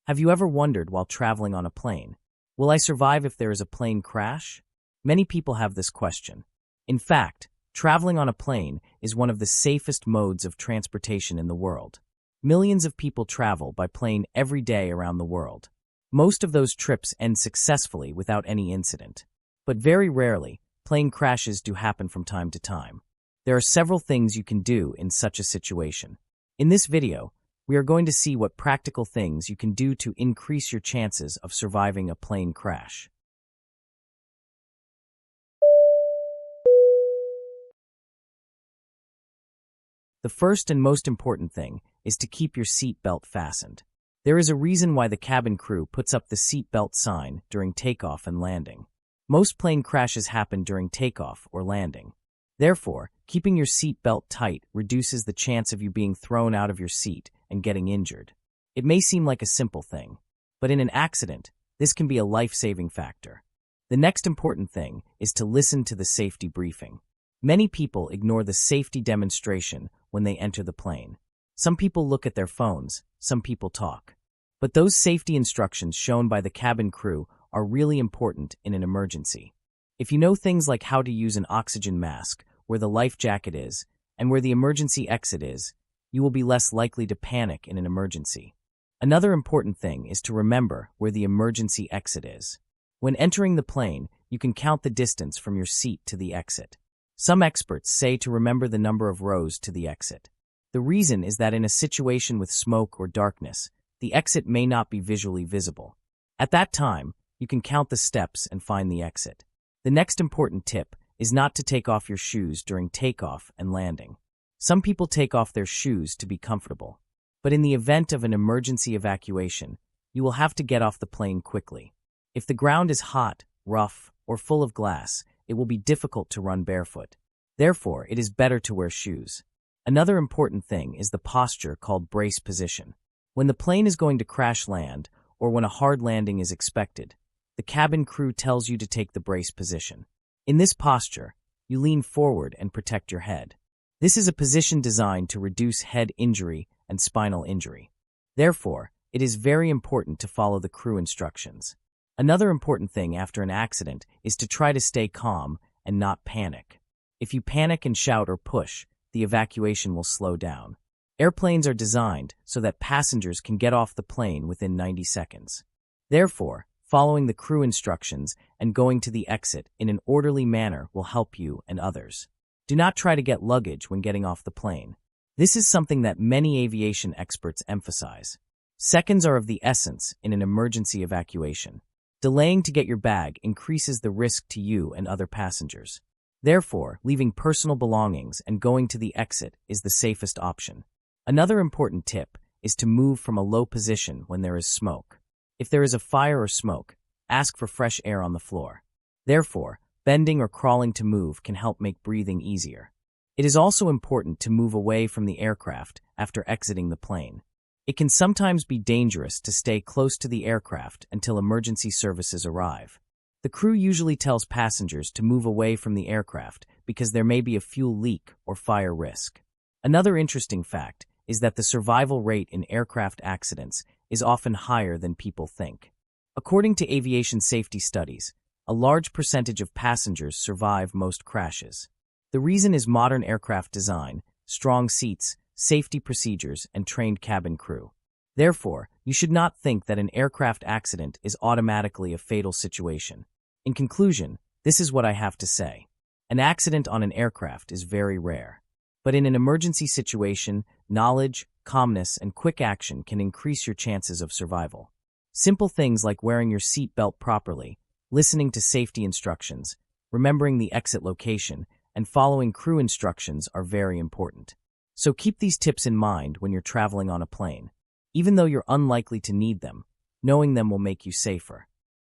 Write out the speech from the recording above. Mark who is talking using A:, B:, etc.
A: Have you ever wondered while traveling on a plane, will I survive if there is a plane crash? Many people have this question. In fact, traveling on a plane is one of the safest modes of transportation in the world. Millions of people travel by plane every day around the world. Most of those trips end successfully without any incident. But very rarely, plane crashes do happen from time to time. There are several things you can do in such a situation. In this video, we are going to see what practical things you can do to increase your chances of surviving a plane crash. The first and most important thing is to keep your seat belt fastened. There is a reason why the cabin crew puts up the seat belt sign during takeoff and landing. Most plane crashes happen during takeoff or landing. Therefore, keeping your seat belt tight reduces the chance of you being thrown out of your seat and getting injured. It may seem like a simple thing, but in an accident, this can be a life-saving factor. The next important thing is to listen to the safety briefing. Many people ignore the safety demonstration when they enter the plane. Some people look at their phones, some people talk. But those safety instructions shown by the cabin crew are really important in an emergency. If you know things like how to use an oxygen mask, where the life jacket is, and where the emergency exit is, you will be less likely to panic in an emergency. Another important thing is to remember where the emergency exit is. When entering the plane, you can count the distance from your seat to the exit. Some experts say to remember the number of rows to the exit. The reason is that in a situation with smoke or darkness, the exit may not be visually visible. At that time, you can count the steps and find the exit. The next important tip is not to take off your shoes during takeoff and landing. Some people take off their shoes to be comfortable. But in the event of an emergency evacuation, you will have to get off the plane quickly. If the ground is hot, rough, or full of glass, it will be difficult to run barefoot. Therefore, it is better to wear shoes. Another important thing is the posture called brace position. When the plane is going to crash land, or when a hard landing is expected, the cabin crew tells you to take the brace position. In this posture, you lean forward and protect your head. This is a position designed to reduce head injury and spinal injury. Therefore, it is very important to follow the crew instructions. Another important thing after an accident is to try to stay calm and not panic. If you panic and shout or push, the evacuation will slow down. Airplanes are designed so that passengers can get off the plane within 90 seconds. Therefore, following the crew instructions and going to the exit in an orderly manner will help you and others. Do not try to get luggage when getting off the plane. This is something that many aviation experts emphasize. Seconds are of the essence in an emergency evacuation. Delaying to get your bag increases the risk to you and other passengers. Therefore, leaving personal belongings and going to the exit is the safest option. Another important tip is to move from a low position when there is smoke. If there is a fire or smoke, ask for fresh air on the floor. Therefore, bending or crawling to move can help make breathing easier. It is also important to move away from the aircraft after exiting the plane. It can sometimes be dangerous to stay close to the aircraft until emergency services arrive. The crew usually tells passengers to move away from the aircraft because there may be a fuel leak or fire risk. Another interesting fact is that the survival rate in aircraft accidents is often higher than people think. According to aviation safety studies, a large percentage of passengers survive most crashes. The reason is modern aircraft design, strong seats, safety procedures, and trained cabin crew. Therefore, you should not think that an aircraft accident is automatically a fatal situation. In conclusion, this is what I have to say. An accident on an aircraft is very rare. But in an emergency situation, knowledge, calmness, and quick action can increase your chances of survival. Simple things like wearing your seat belt properly, listening to safety instructions, remembering the exit location, and following crew instructions are very important. So keep these tips in mind when you're traveling on a plane. Even though you're unlikely to need them, knowing them will make you safer.